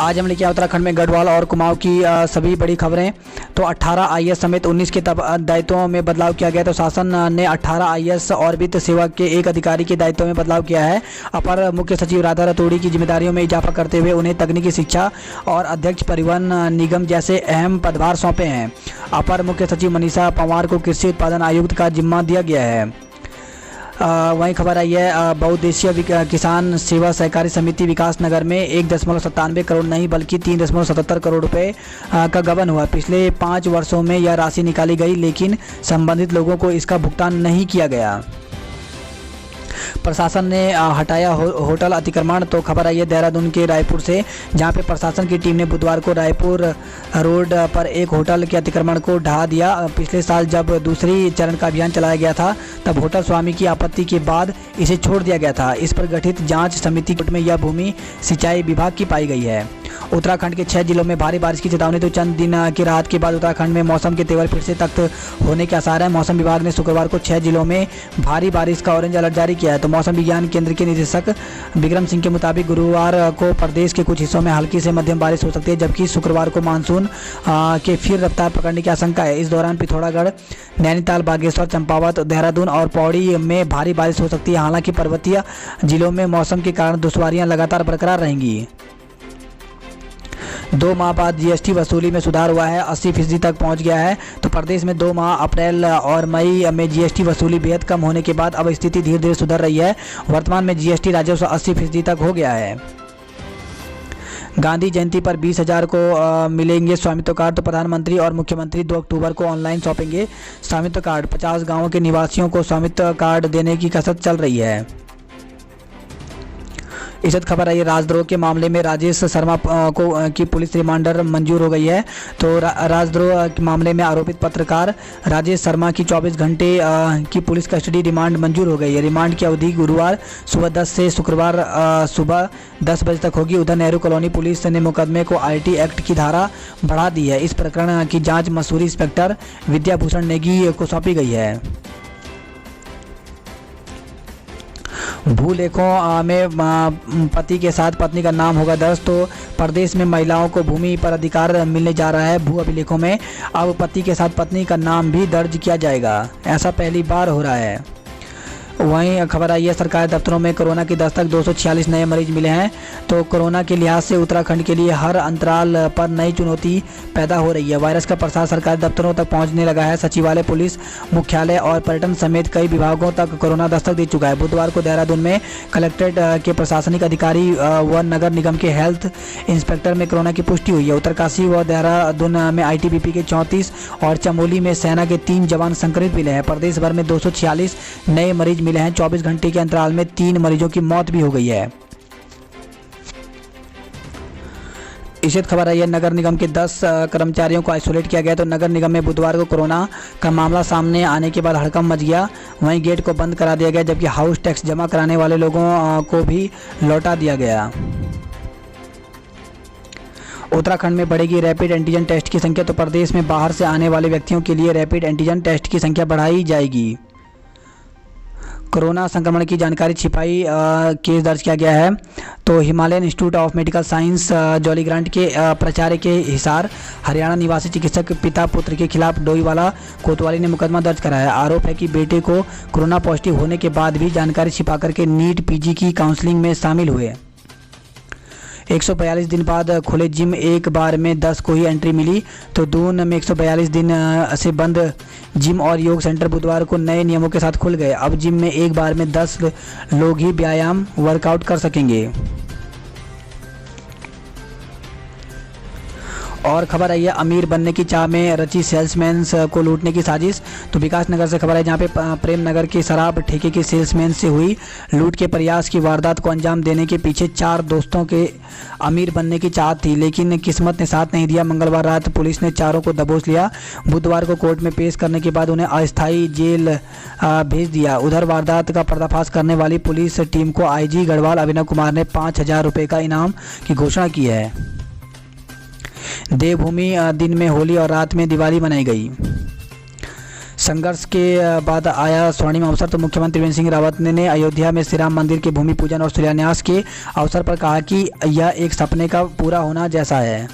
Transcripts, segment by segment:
आज हम लेके आए उत्तराखंड में गढ़वाल और कुमाऊं की सभी बड़ी खबरें। तो 18 आईएएस समेत 19 के दायित्वों में बदलाव किया गया। तो शासन ने 18 आईएएस और वित्त सेवा के एक अधिकारी के दायित्व में बदलाव किया है। अपर मुख्य सचिव राधा रतूड़ी की जिम्मेदारियों में इजाफा करते हुए उन्हें तकनीकी शिक्षा और अध्यक्ष परिवहन निगम जैसे अहम पदभार सौंपे हैं। अपर मुख्य सचिव मनीषा पंवार को कृषि उत्पादन आयुक्त का जिम्मा दिया गया है। वहीं खबर आई है बहुउद्देशीय किसान सेवा सहकारी समिति विकास नगर में 1.97 करोड़ नहीं बल्कि 3.77 करोड़ रुपए का गबन हुआ। पिछले 5 वर्षों में यह राशि निकाली गई, लेकिन संबंधित लोगों को इसका भुगतान नहीं किया गया। प्रशासन ने हटाया होटल अतिक्रमण। तो खबर आई है देहरादून के रायपुर से, जहां पे प्रशासन की टीम ने बुधवार को रायपुर रोड पर एक होटल के अतिक्रमण को ढहा दिया। पिछले साल जब दूसरी चरण का अभियान चलाया गया था, तब होटल स्वामी की आपत्ति के बाद इसे छोड़ दिया गया था। इस पर गठित जांच समिति में यह भूमि सिंचाई विभाग की पाई गई है। उत्तराखंड के 6 जिलों में भारी बारिश की चेतावनी। तो चंद दिन की राहत के बाद उत्तराखंड में मौसम के तेवर फिर से तख्त होने के आसार है। मौसम विभाग ने शुक्रवार को 6 जिलों में भारी बारिश का ऑरेंज अलर्ट जारी किया है। तो मौसम विज्ञान केंद्र के निदेशक विक्रम सिंह के मुताबिक गुरुवार को प्रदेश के कुछ हिस्सों में हल्की से मध्यम बारिश हो सकती है, जबकि शुक्रवार को मानसून के फिर रफ्तार पकड़ने की आशंका है। इस दौरान पिथौरागढ़, नैनीताल, बागेश्वर, चंपावत, देहरादून और पौड़ी में भारी बारिश हो सकती है। हालांकि पर्वतीय जिलों में मौसम के कारण दुश्वारियां लगातार बरकरार रहेंगी। 2 माह बाद जीएसटी वसूली में सुधार हुआ है, 80% तक पहुंच गया है। तो प्रदेश में 2 माह अप्रैल और मई में जीएसटी वसूली बेहद कम होने के बाद अब स्थिति धीरे धीरे सुधर रही है। वर्तमान में जीएसटी राजस्व 80% तक हो गया है। गांधी जयंती पर 20,000 को मिलेंगे स्वामित्व कार्ड। तो प्रधानमंत्री और मुख्यमंत्री 2 अक्टूबर को ऑनलाइन सौंपेंगे स्वामित्व कार्ड। 50 गाँवों के निवासियों को स्वामित्व कार्ड देने की कसरत चल रही है। इस खबर आई राजद्रोह के मामले में राजेश शर्मा की पुलिस रिमांडर मंजूर हो गई है। तो राजद्रोह के मामले में आरोपित पत्रकार राजेश शर्मा की 24 घंटे की पुलिस कस्टडी रिमांड मंजूर हो गई है। रिमांड की अवधि गुरुवार सुबह 10 से शुक्रवार सुबह 10 बजे तक होगी। उधर नेहरू कॉलोनी पुलिस ने मुकदमे को आईटी एक्ट की धारा बढ़ा दी है। इस प्रकरण की जाँच मसूरी इंस्पेक्टर विद्याभूषण नेगी को सौंपी गई है। भूलेखों में पति के साथ पत्नी का नाम होगा दर्ज। तो प्रदेश में महिलाओं को भूमि पर अधिकार मिलने जा रहा है। भू अभिलेखों में अब पति के साथ पत्नी का नाम भी दर्ज किया जाएगा। ऐसा पहली बार हो रहा है। वहीं खबर आई है सरकारी दफ्तरों में कोरोना की दस्तक, 246 नए मरीज मिले हैं। तो कोरोना के लिहाज से उत्तराखंड के लिए हर अंतराल पर नई चुनौती पैदा हो रही है। वायरस का प्रसार सरकारी दफ्तरों तक पहुंचने लगा है। सचिवालय, पुलिस मुख्यालय और पर्यटन समेत कई विभागों तक कोरोना दस्तक दे चुका है। बुधवार को देहरादून में कलेक्ट्रेट के प्रशासनिक अधिकारी व नगर निगम के हेल्थ इंस्पेक्टर में कोरोना की पुष्टि हुई है। उत्तरकाशी व देहरादून में आईटीबीपी के 34 और चमोली में सेना के 3 जवान संक्रमित मिले हैं। प्रदेश भर में 246 नए मरीज मिले हैं। 24 घंटे के अंतराल में 3 मरीजों की मौत भी हो गई है। इसी खबर आई है नगर निगम के 10 कर्मचारियों को आइसोलेट किया गया। तो नगर निगम में बुधवार को कोरोना का मामला सामने आने के बाद हड़कंप मच गया। वहीं गेट को बंद करा दिया गया, जबकि हाउस टैक्स जमा कराने वाले लोगों को भी लौटा दिया गया। उत्तराखंड में बढ़ेगी रैपिड एंटीजन टेस्ट की संख्या। तो प्रदेश में बाहर से आने वाले व्यक्तियों के लिए रैपिड एंटीजन टेस्ट की संख्या बढ़ाई जाएगी। कोरोना संक्रमण की जानकारी छिपाई केस दर्ज किया गया है। तो Himalayan institute of medical science Jolly Grant के प्राचार्य के हिसार हरियाणा निवासी चिकित्सक पिता पुत्र के खिलाफ डोईवाला कोतवाली ने मुकदमा दर्ज कराया है। आरोप है कि बेटे को कोरोना पॉजिटिव होने के बाद भी जानकारी छिपा करके नीट पीजी की काउंसलिंग में शामिल हुए। 142 दिन बाद खुले जिम, एक बार में 10 को ही एंट्री मिली। तो दून में 142 दिन से बंद जिम और योग सेंटर बुधवार को नए नियमों के साथ खुल गए। अब जिम में एक बार में 10 लोग ही व्यायाम वर्कआउट कर सकेंगे। और खबर आई है अमीर बनने की चाह में रची सेल्समैन को लूटने की साजिश। तो विकास नगर से खबर है, जहां पे प्रेम नगर के शराब ठेके के सेल्समैन से हुई लूट के प्रयास की वारदात को अंजाम देने के पीछे 4 दोस्तों के अमीर बनने की चाहत थी, लेकिन किस्मत ने साथ नहीं दिया। मंगलवार रात पुलिस ने चारों को दबोच लिया। बुधवार को कोर्ट में पेश करने के बाद उन्हें अस्थायी जेल भेज दिया। उधर वारदात का पर्दाफाश करने वाली पुलिस टीम को आईजी गढ़वाल अभिनव कुमार ने 5,000 रुपये का इनाम की घोषणा की है। देवभूमि दिन में होली और रात में दिवाली मनाई गई। संघर्ष के बाद आया स्वर्णिम अवसर, तो मुख्यमंत्री त्रिवेंद्र सिंह रावत ने अयोध्या में श्री राम मंदिर के भूमि पूजन और शिलान्यास के अवसर पर कहा कि यह एक सपने का पूरा होना जैसा है।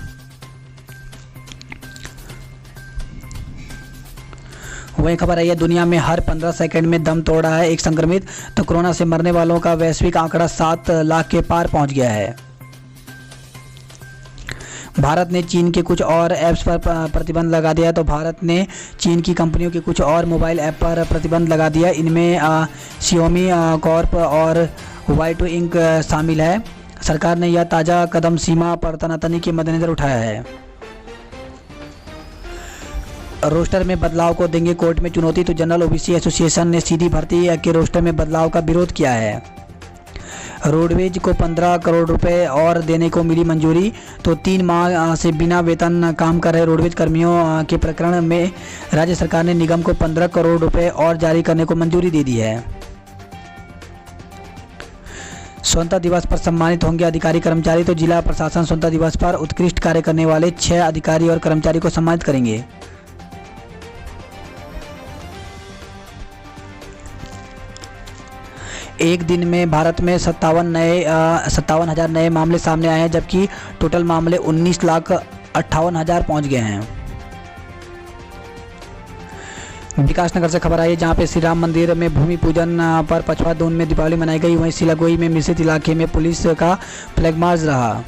वही खबर आई है, दुनिया में हर 15 सेकंड में दम तोड़ रहा है एक संक्रमित, तो कोरोना से मरने वालों का वैश्विक आंकड़ा 7 लाख के पार पहुंच गया है। भारत ने चीन के कुछ और ऐप्स पर प्रतिबंध लगा दिया, तो भारत ने चीन की कंपनियों के कुछ और मोबाइल ऐप पर प्रतिबंध लगा दिया। इनमें Xiaomi कॉर्प और Y2 इंक शामिल है। सरकार ने यह ताज़ा कदम सीमा पर तनातनी के मद्देनज़र उठाया है। रोस्टर में बदलाव को देंगे कोर्ट में चुनौती, तो जनरल ओबीसी एसोसिएशन ने सीधी भर्ती के रोस्टर में बदलाव का विरोध किया है। रोडवेज को 15 करोड़ रुपए और देने को मिली मंजूरी, तो 3 माह से बिना वेतन काम कर रहे रोडवेज कर्मियों के प्रकरण में राज्य सरकार ने निगम को 15 करोड़ रुपए और जारी करने को मंजूरी दे दी है। स्वतंत्रता दिवस पर सम्मानित होंगे अधिकारी कर्मचारी, तो जिला प्रशासन स्वतंत्रता दिवस पर उत्कृष्ट कार्य करने वाले 6 अधिकारी और कर्मचारी को सम्मानित करेंगे। एक दिन में भारत में 57,000 नए मामले सामने आए हैं, जबकि टोटल मामले 19,58,000 पहुंच गए हैं। विकासनगर से खबर आई है, जहां पे श्री राम मंदिर में भूमि पूजन पर पछवा दून में दीपावली मनाई गई। वहीं सिलागोई में मिश्रित इलाके में पुलिस का फ्लैग मार्च रहा।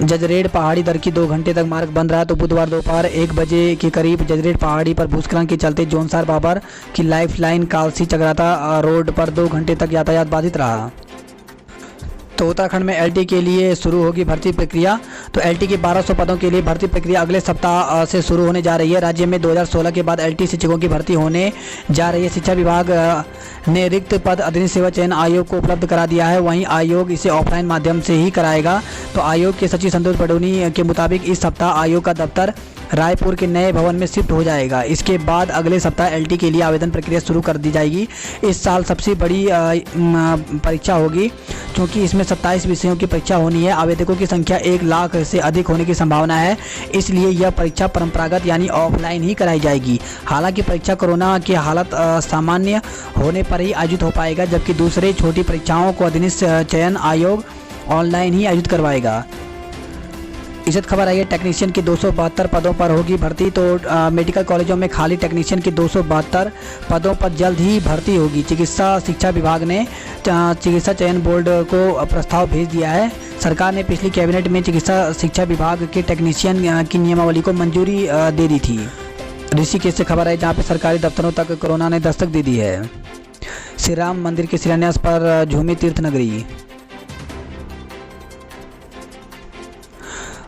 जजरेड़ पहाड़ी दर की 2 घंटे तक मार्ग बंद रहा, तो बुधवार दोपहर 1 बजे के करीब जजरेड़ पहाड़ी पर भूस्खलन के चलते जोनसार बाबर की life line Kalsi Chakrata road पर 2 घंटे तक यातायात बाधित रहा। तो उत्तराखंड में एलटी के लिए शुरू होगी भर्ती प्रक्रिया, तो एलटी के 1200 पदों के लिए भर्ती प्रक्रिया अगले सप्ताह से शुरू होने जा रही है। राज्य में 2016 के बाद एलटी शिक्षकों की भर्ती होने जा रही है। शिक्षा विभाग ने रिक्त पद अधीन सेवा चयन आयोग को उपलब्ध करा दिया है। वहीं आयोग इसे ऑफलाइन माध्यम से ही कराएगा। तो आयोग के सचिव संतोष पडोनी के मुताबिक इस सप्ताह आयोग का दफ्तर रायपुर के नए भवन में शिफ्ट हो जाएगा। इसके बाद अगले सप्ताह एलटी के लिए आवेदन प्रक्रिया शुरू कर दी जाएगी। इस साल सबसे बड़ी परीक्षा होगी, क्योंकि इसमें 27 विषयों की परीक्षा होनी है। आवेदकों की संख्या 1 लाख से अधिक होने की संभावना है, इसलिए यह परीक्षा परंपरागत यानी ऑफलाइन ही कराई जाएगी। हालांकि परीक्षा कोरोना की हालत सामान्य होने पर ही आयोजित हो पाएगा, जबकि दूसरे छोटी परीक्षाओं को अधीनस्थ चयन आयोग ऑनलाइन ही आयोजित करवाएगा। इज्जत खबर आई है, टेक्नीशियन की 272 पदों पर होगी भर्ती, तो मेडिकल कॉलेजों में खाली टेक्नीशियन की 272 पदों पर जल्द ही भर्ती होगी। चिकित्सा शिक्षा विभाग ने चिकित्सा चयन बोर्ड को प्रस्ताव भेज दिया है। सरकार ने पिछली कैबिनेट में चिकित्सा शिक्षा विभाग के टेक्नीशियन की नियमावली को मंजूरी दे दी थी। ऋषिकेश से खबर है, जहाँ पे सरकारी दफ्तरों तक कोरोना ने दस्तक दे दी है। श्री राम मंदिर के शिलान्यास पर झूमी तीर्थ नगरी।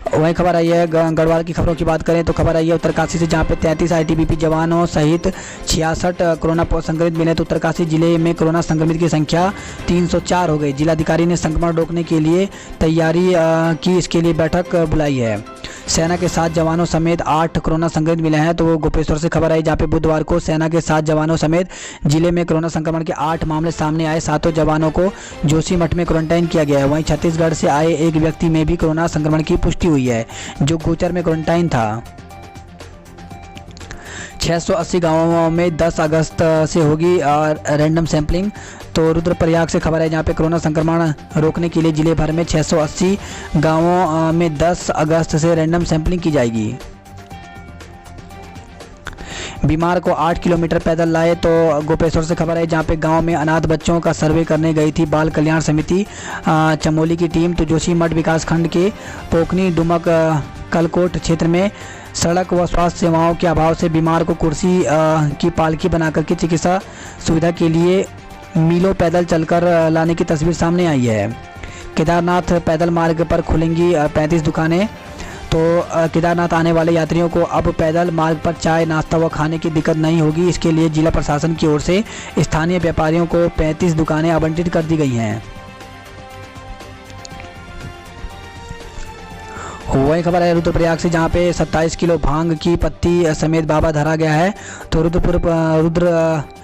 वहीं खबर आई है, गढ़वाल की खबरों की बात करें तो खबर आई है उत्तरकाशी से, जहां पे 33 आईटीबीपी जवानों सहित 66 कोरोना संक्रमित मिले। तो उत्तरकाशी जिले में कोरोना संक्रमित की संख्या 304 हो गई। जिलाधिकारी ने संक्रमण रोकने के लिए तैयारी की, इसके लिए बैठक बुलाई है। सेना के 7 जवानों समेत 8 कोरोना संक्रमित मिले हैं। तो वो गोपेश्वर से खबर आई, जहाँ पे बुधवार को सेना के 7 जवानों समेत जिले में कोरोना संक्रमण के 8 मामले सामने आए। 7 जवानों को जोशीमठ में क्वारंटाइन किया गया है। वहीं छत्तीसगढ़ से आए एक व्यक्ति में भी कोरोना संक्रमण की पुष्टि हुई है, जो गोचर में क्वारंटाइन था। 680 गांवों में 10 अगस्त से होगी रैंडम सैंपलिंग। तो रुद्रप्रयाग से खबर है, जहाँ पे कोरोना संक्रमण रोकने के लिए जिले भर में 680 गांवों में 10 अगस्त से रैंडम सैंपलिंग की जाएगी। बीमार को 8 किलोमीटर पैदल लाए। तो गोपेश्वर से खबर है, जहाँ पे गांव में अनाथ बच्चों का सर्वे करने गई थी बाल कल्याण समिति चमोली की टीम। तो जोशीमठ विकासखंड के पोखनी डुमक कलकोट क्षेत्र में सड़क व स्वास्थ्य सेवाओं के अभाव से बीमार को कुर्सी की पालकी बनाकर के चिकित्सा सुविधा के लिए मीलों पैदल चलकर लाने की तस्वीर सामने आई है। केदारनाथ पैदल मार्ग पर खुलेंगी 35 दुकानें। तो केदारनाथ आने वाले यात्रियों को अब पैदल मार्ग पर चाय नाश्ता व खाने की दिक्कत नहीं होगी। इसके लिए जिला प्रशासन की ओर से स्थानीय व्यापारियों को 35 दुकानें आवंटित कर दी गई हैं। वही खबर है रुद्रप्रयाग से, जहाँ पे 27 किलो भांग की पत्ती समेत बाबा धरा गया है। तो रुद्रप्रयाग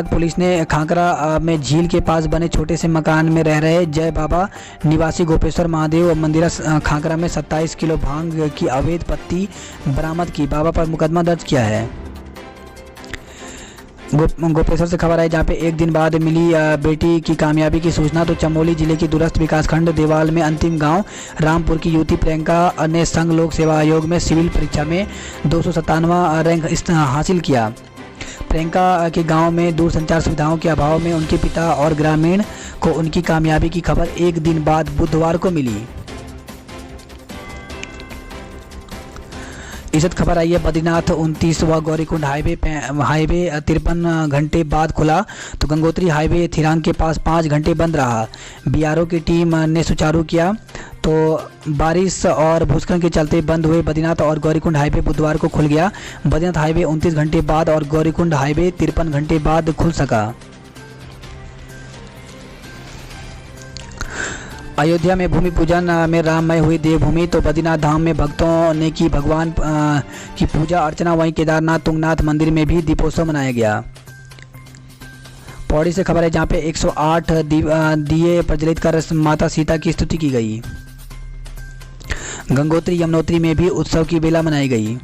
पुलिस ने खांकरा में झील के पास बने छोटे से मकान में रह रहे जय बाबा निवासी गोपेश्वर महादेव मंदिर खांकरा में 27 किलो भांग की अवैध पत्ती बरामद की। बाबा पर मुकदमा दर्ज किया है। गोपेश्वर से खबर आई जहाँ पे एक दिन बाद मिली बेटी की कामयाबी की सूचना। तो चमोली जिले की दूरस्थ विकासखंड देवाल में अंतिम गांव रामपुर की युवती प्रियंका ने संघ लोक सेवा आयोग में सिविल परीक्षा में 297वां रैंक हासिल किया। प्रियंका के गांव में दूरसंचार सुविधाओं के अभाव में उनके पिता और ग्रामीण को उनकी कामयाबी की खबर एक दिन बाद बुधवार को मिली। इज्जत खबर आई है बद्रीनाथ 29वां गौरीकुंड हाईवे 53 घंटे बाद खुला। तो गंगोत्री हाईवे थिरांग के पास 5 घंटे बंद रहा। बीआरओ की टीम ने सुचारू किया। तो बारिश और भूस्खलन के चलते बंद हुए बद्रीनाथ और गौरीकुंड हाईवे बुधवार को खुल गया। बद्रीनाथ हाईवे 29 घंटे बाद और गौरीकुंड हाईवे 53 घंटे बाद खुल सका। अयोध्या में भूमि पूजन में राममय हुई देवभूमि। तो बद्रीनाथ धाम में भक्तों ने की भगवान की पूजा अर्चना। वहीं केदारनाथ तुंगनाथ मंदिर में भी दीपोत्सव मनाया गया। पौड़ी से खबर है जहाँ पे 108 दिए प्रज्वलित कर माता सीता की स्तुति की गई। गंगोत्री यमुनोत्री में भी उत्सव की बेला मनाई गई।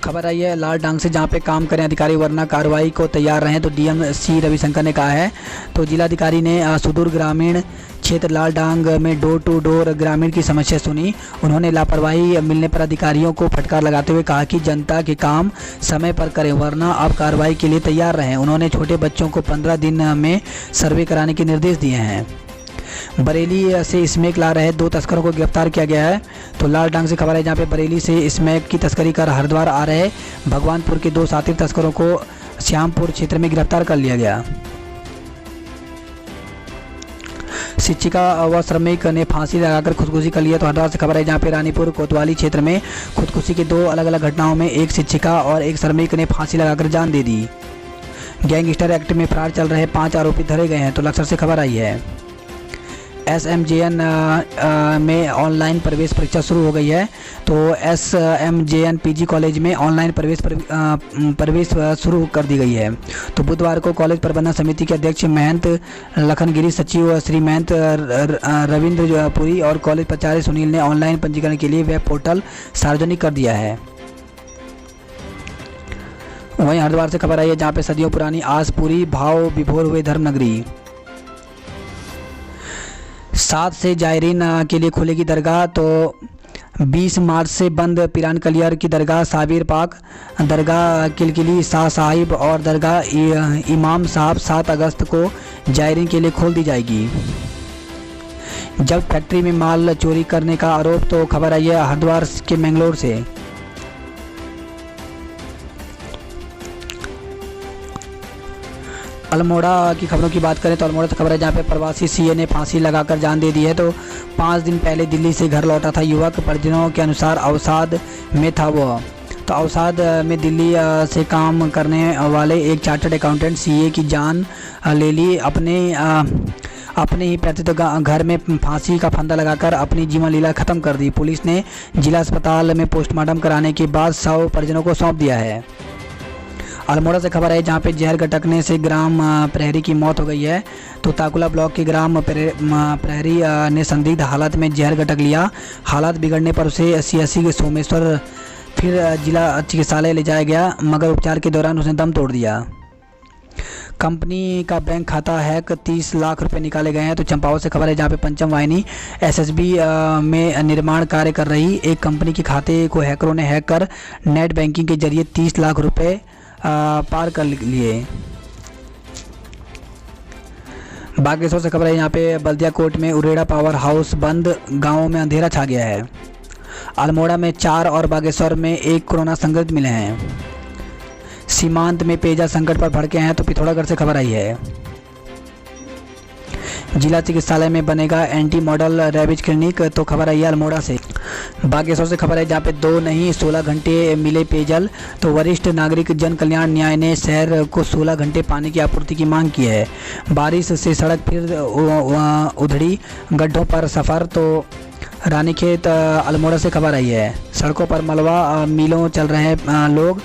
खबर आई है लाल डांग से जहाँ पे काम करें अधिकारी वरना कार्रवाई को तैयार रहें। तो डीएम सी रविशंकर ने कहा है। तो जिलाधिकारी ने सुदूर ग्रामीण क्षेत्र लाल डांग में डोर टू डोर ग्रामीण की समस्या सुनी। उन्होंने लापरवाही मिलने पर अधिकारियों को फटकार लगाते हुए कहा कि जनता के काम समय पर करें वरना आप कार्रवाई के लिए तैयार रहें। उन्होंने छोटे बच्चों को 15 दिन में सर्वे कराने के निर्देश दिए हैं। बरेली से स्मैक ला रहे 2 तस्करों को गिरफ्तार किया गया है। तो लाल डांग से खबर है जहाँ पे बरेली से स्मैक की तस्करी कर हरिद्वार आ रहे भगवानपुर के 2 साथी तस्करों को श्यामपुर क्षेत्र में गिरफ्तार कर लिया गया। शिक्षिका व श्रमिक ने फांसी लगाकर खुदकुशी कर लिया। तो हरिद्वार से खबर है जहाँ पे रानीपुर कोतवाली क्षेत्र में खुदकुशी की 2 अलग अलग घटनाओं में एक शिक्षिका और एक श्रमिक ने फांसी लगाकर जान दे दी। गैंगस्टर एक्ट में फरार चल रहे 5 आरोपी धरे गए हैं। तो लक्सर से खबर आई है SMJN में ऑनलाइन प्रवेश परीक्षा शुरू हो गई है। तो SMJN PG कॉलेज में ऑनलाइन प्रवेश शुरू कर दी गई है। तो बुधवार को कॉलेज प्रबंधन समिति के अध्यक्ष महंत लखनगिरी, सचिव श्री महंत रविंद्र पुरी और कॉलेज प्राचार्य सुनील ने ऑनलाइन पंजीकरण के लिए वेब पोर्टल सार्वजनिक कर दिया है। वहीं हरिद्वार से खबर आई है जहाँ पे सदियों पुरानी आस पूरी भाव विभोर हुए धर्मनगरी। 7 से जायरीन के लिए खुलेगी दरगाह। तो 20 मार्च से बंद पिरान कलियर की दरगाह साबिर पाक, दरगाह किलकिली शाह साहिब और दरगाह इमाम साहब 7 अगस्त को जायरीन के लिए खोल दी जाएगी। जब फैक्ट्री में माल चोरी करने का आरोप। तो खबर आई है हरिद्वार के मैंगलोर से। अल्मोड़ा की खबरों की बात करें तो अल्मोड़ा से खबर है जहाँ पे प्रवासी सीए ने फांसी लगाकर जान दे दी है। तो 5 दिन पहले दिल्ली से घर लौटा था युवक। परिजनों के अनुसार अवसाद में था वह। तो अवसाद में दिल्ली से काम करने वाले एक चार्टर्ड अकाउंटेंट सीए की जान ले ली। अपने ही पैतृक घर में फांसी का फंदा लगाकर अपनी जीवन लीला खत्म कर दी। पुलिस ने जिला अस्पताल में पोस्टमार्टम कराने के बाद शव परिजनों को सौंप दिया है। अल्मोड़ा से खबर है जहाँ पे जहर गटकने से ग्राम प्रहरी की मौत हो गई है। तो ताकुला ब्लॉक के ग्राम प्रहरी ने संदिग्ध हालत में जहर गटक लिया। हालात बिगड़ने पर उसे CSC सोमेश्वर फिर जिला चिकित्सालय ले जाया गया मगर उपचार के दौरान उसने दम तोड़ दिया। कंपनी का बैंक खाता हैक 30 लाख रुपए निकाले गए हैं। तो चंपावत से खबर है जहाँ पे पंचम वाहिनी SSB में निर्माण कार्य कर रही एक कंपनी के खाते को हैकरों ने हैक कर नेट बैंकिंग के जरिए 30 लाख रुपए पार कर लिए। बागेश्वर से खबर है यहाँ पे बल्दिया कोट में उरेड़ा पावर हाउस बंद, गांवों में अंधेरा छा गया है। अल्मोड़ा में 4 और बागेश्वर में 1 कोरोना संक्रमित मिले हैं। सीमांत में पेयजल संकट पर भड़के हैं। तो पिथौरागढ़ से खबर आई है जिला चिकित्सालय में बनेगा एंटी मॉडल रैबिज क्लिनिक। तो खबर आई है अल्मोड़ा से। बागेश्वर से खबर है जहाँ पे 2 नहीं 16 घंटे मिले पेयजल। तो वरिष्ठ नागरिक जन कल्याण न्याय ने शहर को 16 घंटे पानी की आपूर्ति की मांग की है। बारिश से सड़क फिर उधड़ी, गड्ढों पर सफ़र। तो रानीखेत अल्मोड़ा से खबर आई है सड़कों पर मलबा मीलों चल रहे लोग।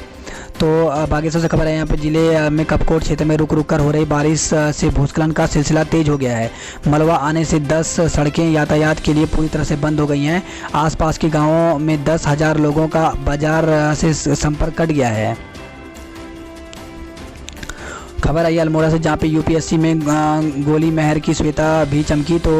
तो बागेश्वर से खबर है, यहाँ पे जिले में कपकोट क्षेत्र में रुक रुक कर हो रही बारिश से भूस्खलन का सिलसिला तेज हो गया है। मलबा आने से 10 सड़कें यातायात के लिए पूरी तरह से बंद हो गई हैं। आसपास के गांवों में 10,000 लोगों का बाजार से संपर्क कट गया है। खबर आई अल्मोड़ा से, जहाँ पे यूपीएससी में गोली मेहर की श्वेता भी चमकी। तो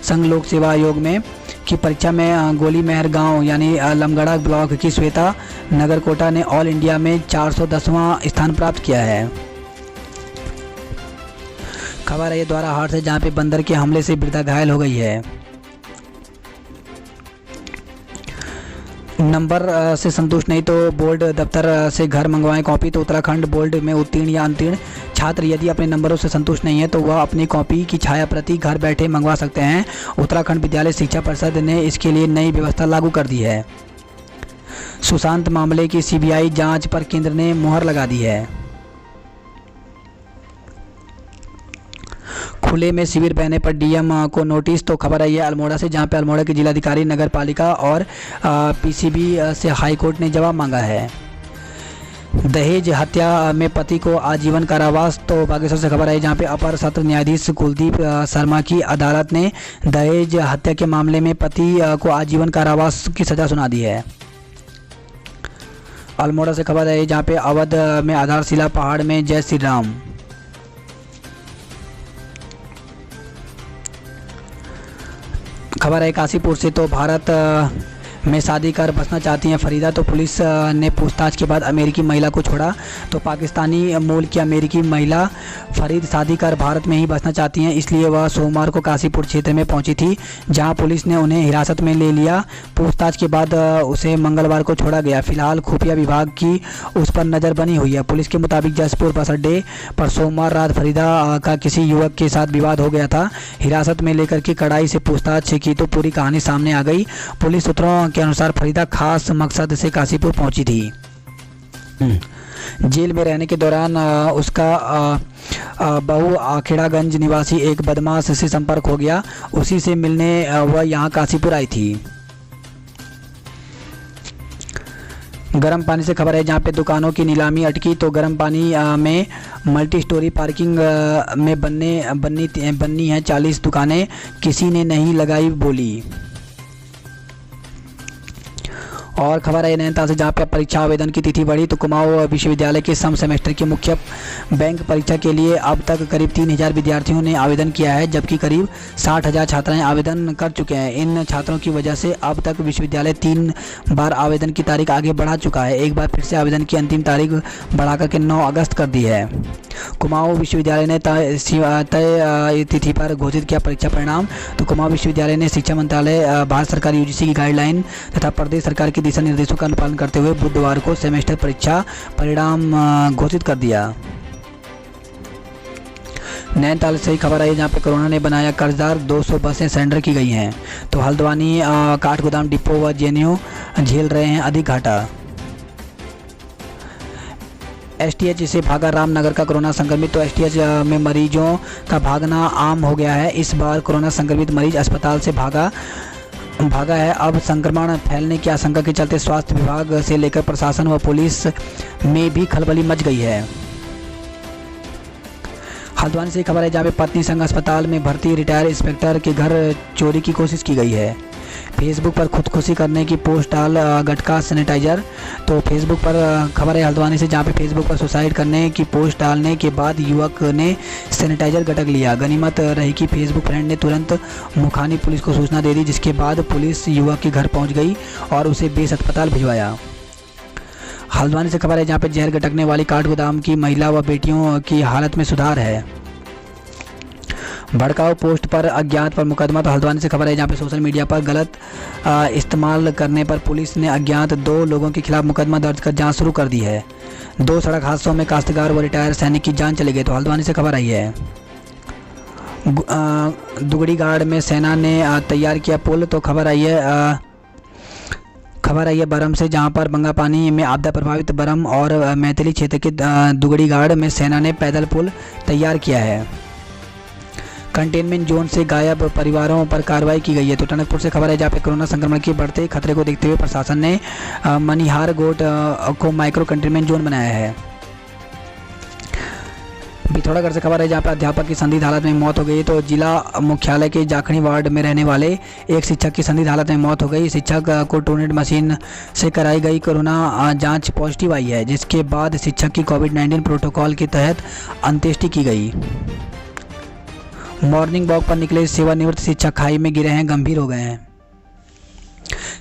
संघ लोक सेवा आयोग में की परीक्षा में गोली मेहर गांव यानी लमगड़ा ब्लॉक की श्वेता नगरकोटा ने ऑल इंडिया में 410वां स्थान प्राप्त किया है। खबर है द्वारा हाट से, जहां पे बंदर के हमले से वृद्धा घायल हो गई है। नंबर से संतुष्ट नहीं तो बोर्ड दफ्तर से घर मंगवाएं कॉपी। तो उत्तराखंड बोर्ड में उत्तीर्ण या अनुत्तीर्ण छात्र यदि अपने नंबरों से संतुष्ट नहीं है तो वह अपनी कॉपी की छाया प्रति घर बैठे मंगवा सकते हैं। उत्तराखंड विद्यालय शिक्षा परिषद ने इसके लिए नई व्यवस्था लागू कर दी है। सुशांत मामले की सीबीआई जांच पर केंद्र ने मुहर लगा दी है। खुले में शिविर बहने पर डीएम को नोटिस। तो खबर आई है अल्मोड़ा से, जहां पे अल्मोड़ा के जिलाधिकारी, नगर पालिका और पीसीबी से हाईकोर्ट ने जवाब मांगा है। दहेज हत्या में पति को आजीवन कारावास। तो बागेश्वर से खबर आई, जहां पे अपर सत्र न्यायाधीश कुलदीप शर्मा की अदालत ने दहेज हत्या के मामले में पति को आजीवन कारावास की सजा सुना दी है। अल्मोड़ा से खबर आई, जहां पे अवध में आधारशिला पहाड़ में जय श्री राम। खबर है काशीपुर से, तो भारत में शादी कर बसना चाहती हैं फरीदा। तो पुलिस ने पूछताछ के बाद अमेरिकी महिला को छोड़ा। तो पाकिस्तानी मूल की अमेरिकी महिला फरीद शादी कर भारत में ही बसना चाहती हैं, इसलिए वह सोमवार को काशीपुर क्षेत्र में पहुंची थी, जहां पुलिस ने उन्हें हिरासत में ले लिया। पूछताछ के बाद उसे मंगलवार को छोड़ा गया। फिलहाल खुफिया विभाग की उस पर नज़र बनी हुई है। पुलिस के मुताबिक जसपुर बस अड्डे पर सोमवार रात फरीदा का किसी युवक के साथ विवाद हो गया था। हिरासत में लेकर के कड़ाई से पूछताछ की तो पूरी कहानी सामने आ गई। पुलिस सूत्रों के अनुसार फरीदा खास मकसद से काशीपुर पहुंची थी। जेल में रहने के दौरान उसका बहु आखेड़ागंज निवासी एक बदमाश से संपर्क हो गया। उसी से मिलने वह यहां काशीपुर आई थी। गर्म पानी से खबर है, जहां पे दुकानों की नीलामी अटकी। तो गर्म पानी में मल्टी स्टोरी पार्किंग में बननी है 40 दुकानें, किसी ने नहीं लगाई बोली। और खबर है नैनीताल से, जहाँ पे परीक्षा आवेदन की तिथि बढ़ी। तो कुमाऊं विश्वविद्यालय के सम सेमेस्टर की मुख्य बैंक परीक्षा के लिए अब तक करीब 3,000 विद्यार्थियों ने आवेदन किया है, जबकि करीब 60,000 छात्राएं आवेदन कर चुके हैं। इन छात्रों की वजह से अब तक विश्वविद्यालय 3 बार आवेदन की तारीख आगे बढ़ा चुका है। एक बार फिर से आवेदन की अंतिम तारीख बढ़ाकर के 9 अगस्त कर दी है। कुमाऊं विश्वविद्यालय ने तय तिथि पर घोषित किया परीक्षा परिणाम। तो कुमाऊं विश्वविद्यालय ने शिक्षा मंत्रालय, भारत सरकार यूजीसी की गाइडलाइन तथा प्रदेश सरकार की दिशा निर्देशों का अनुपालन करते हुए बुधवार को सेमेस्टर परीक्षा परिणाम घोषित कर दिया। नैनीताल से ही खबर आई, जहाँ पे कोरोना ने बनाया कर्जदार, 200 बसें सरेंडर की गई हैं। तो हल्द्वानी, काठगोदाम डिपो व जेएनयू झेल रहे हैं अधिक घाटा। एसटीएच से भागा रामनगर का कोरोना संक्रमित। तो एसटीएच में मरीजों का भागना आम हो गया है। इस बार कोरोना संक्रमित मरीज अस्पताल से भागा है। अब संक्रमण फैलने की आशंका के चलते स्वास्थ्य विभाग से लेकर प्रशासन व पुलिस में भी खलबली मच गई है। हल्द्वानी से खबर है, जहाँ पे पत्नी संग अस्पताल में भर्ती रिटायर इंस्पेक्टर के घर चोरी की कोशिश की गई है। फेसबुक पर खुदकुशी करने की पोस्ट डाल गटका सैनिटाइजर। तो फेसबुक पर खबर है हल्द्वानी से, जहाँ पे फेसबुक पर सुसाइड करने की पोस्ट डालने के बाद युवक ने सैनिटाइजर गटक लिया। गनीमत रही कि फेसबुक फ्रेंड ने तुरंत मुखानी पुलिस को सूचना दे दी, जिसके बाद पुलिस युवक के घर पहुंच गई और उसे बेस अस्पताल भिजवाया। हल्द्वानी से खबर है, जहाँ पे जहर गटकने वाली काठगोदाम की महिला व बेटियों की हालत में सुधार है। भड़काऊ पोस्ट पर अज्ञात पर मुकदमा। तो हल्द्वानी से खबर है, जहाँ पे सोशल मीडिया पर गलत इस्तेमाल करने पर पुलिस ने अज्ञात 2 लोगों के खिलाफ मुकदमा दर्ज कर जांच शुरू कर दी है। 2 सड़क हादसों में काश्तकार व रिटायर सैनिक की जान चली गई। तो हल्द्वानी से खबर आई है, दुगड़ीगाड़ में सेना ने तैयार किया पुल। तो खबर आई है बरम से, जहां पर बंगापानी में आपदा प्रभावित बरम और मैथिली क्षेत्र के दुगड़ीगाड़ में सेना ने पैदल पुल तैयार किया है। कंटेनमेंट जोन से गायब परिवारों पर कार्रवाई की गई है। तो टनकपुर से खबर है जहाँ पे कोरोना संक्रमण के बढ़ते खतरे को देखते हुए प्रशासन ने मनिहार गोट को माइक्रो कंटेनमेंट जोन बनाया है। पिथौरागढ़ से खबर है जहाँ पे अध्यापक की संदिग्ध हालत में मौत हो गई। तो जिला मुख्यालय के जाखड़ी वार्ड में रहने वाले एक शिक्षक की संदिग्ध हालत में मौत हो गई। शिक्षक को ट्रूनेट मशीन से कराई गई कोरोना जांच पॉजिटिव आई है, जिसके बाद शिक्षक की कोविड-19 प्रोटोकॉल के तहत अंत्येष्टि की गई। मॉर्निंग वॉक पर निकले सेवानिवृत्त शिक्षक खाई में गिरे हैं, गंभीर हो गए हैं।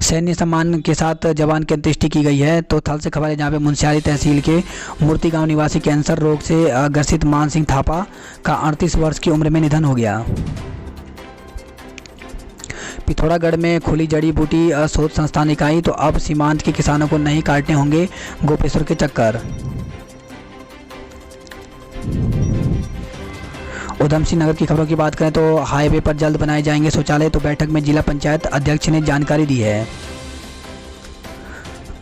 सैन्य सम्मान के साथ जवान की अंत्येष्टि की गई है। तो थल से खबर है जहाँ पे मुंशियारी तहसील के मूर्ति गांव निवासी कैंसर रोग से ग्रसित मान सिंह थापा का 38 वर्ष की उम्र में निधन हो गया। पिथौरागढ़ में खुली जड़ी बूटी शोध संस्थान इकाई। तो अब सीमांत के किसानों को नहीं काटने होंगे गोपेश्वर के चक्कर। उधम सिंह नगर की खबरों की बात करें तो हाईवे पर जल्द बनाए जाएंगे शौचालय। तो बैठक में जिला पंचायत अध्यक्ष ने जानकारी दी है।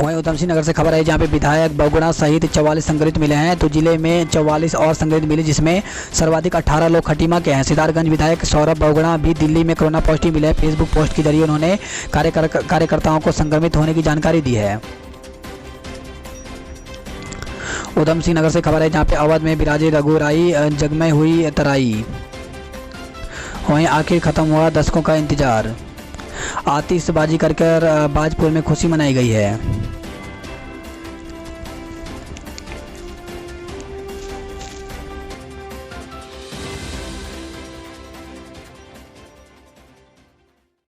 वहीं उधम सिंह नगर से खबर है जहां पे विधायक बहुगुणा सहित 44 संक्रमित मिले हैं। तो जिले में 44 और संक्रमित मिले, जिसमें सर्वाधिक 18 लोग खटीमा के हैं। सिद्धार्थगंज विधायक सौरभ बहुगुणा भी दिल्ली में कोरोना पॉजिटिव मिले। फेसबुक पोस्ट के जरिए उन्होंने कार्यकर्ताओं को संक्रमित होने की जानकारी दी है। उधम सिंह नगर से खबर है जहाँ पे अवध में बिराजे रघुराई, जगमय हुई तराई। वहीं आखिर खत्म हुआ दशकों का इंतजार। आतिशबाजी कर बाजपुर में खुशी मनाई गई है।